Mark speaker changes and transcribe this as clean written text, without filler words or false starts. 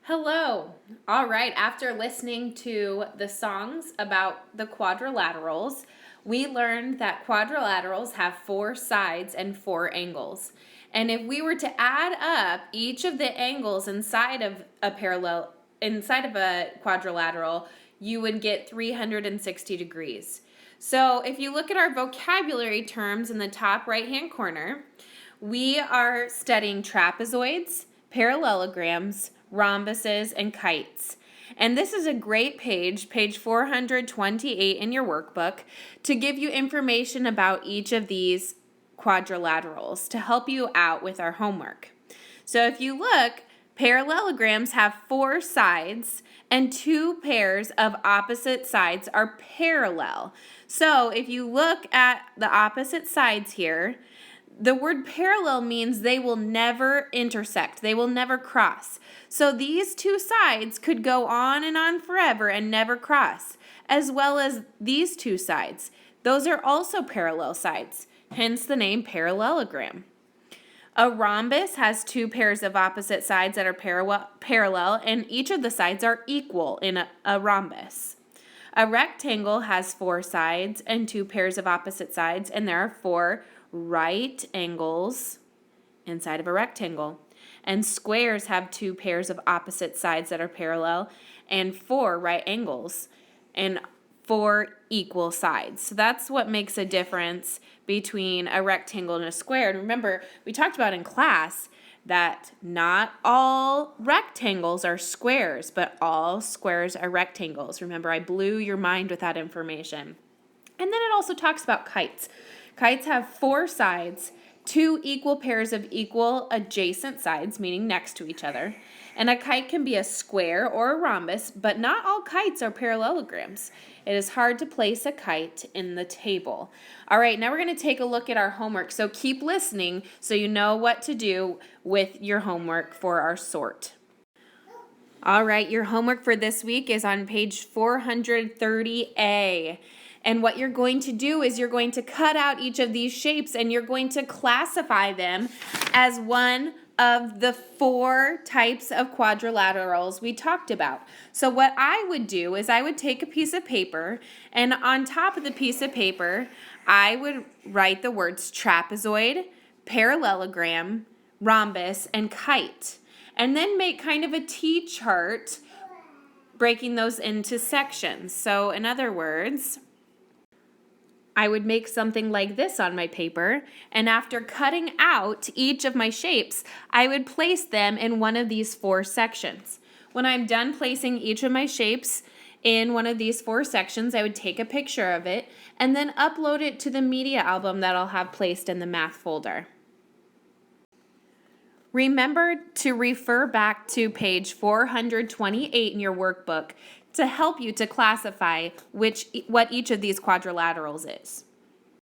Speaker 1: Hello. All right, after listening to the songs about the quadrilaterals, we learned that quadrilaterals have 4 sides and 4 angles. And if we were to add up each of the angles inside of a quadrilateral, you would get 360 degrees. So if you look at our vocabulary terms in the top right-hand corner, we are studying trapezoids, parallelograms, rhombuses, and kites. And this is a great page 428 in your workbook, to give you information about each of these quadrilaterals to help you out with our homework. So if you look, parallelograms have 4 sides and 2 pairs of opposite sides are parallel. So if you look at the opposite sides here, the word parallel means they will never intersect. They will never cross. So these 2 sides could go on forever and never cross, as well as these 2 sides. Those are also parallel sides, hence the name parallelogram. A rhombus has 2 pairs of opposite sides that are parallel, and each of the sides are equal in a rhombus. A rectangle has 4 sides and 2 pairs of opposite sides, and there are 4 right angles inside of a rectangle. And squares have 2 pairs of opposite sides that are parallel and 4 right angles and 4 equal sides. So that's what makes a difference between a rectangle and a square. And remember, we talked about in class that not all rectangles are squares, but all squares are rectangles. Remember, I blew your mind with that information. And then it also talks about kites. Kites have 4 sides, 2 equal pairs of equal adjacent sides, meaning next to each other. And a kite can be a square or a rhombus, but not all kites are parallelograms. It is hard to place a kite in the table. All right, now we're going to take a look at our homework. So keep listening so you know what to do with your homework for our sort. All right, your homework for this week is on page 430A. And what you're going to do is you're going to cut out each of these shapes and you're going to classify them as one of the 4 types of quadrilaterals we talked about. So what I would do is I would take a piece of paper, and on top of the piece of paper, I would write the words trapezoid, parallelogram, rhombus, and kite. And then make kind of a T-chart, breaking those into sections. So in other words, I would make something like this on my paper, and after cutting out each of my shapes, I would place them in one of these 4 sections. When I'm done placing each of my shapes in one of these 4 sections, I would take a picture of it and then upload it to the media album that I'll have placed in the math folder. Remember to refer back to page 428 in your workbook to help you to classify what each of these quadrilaterals is.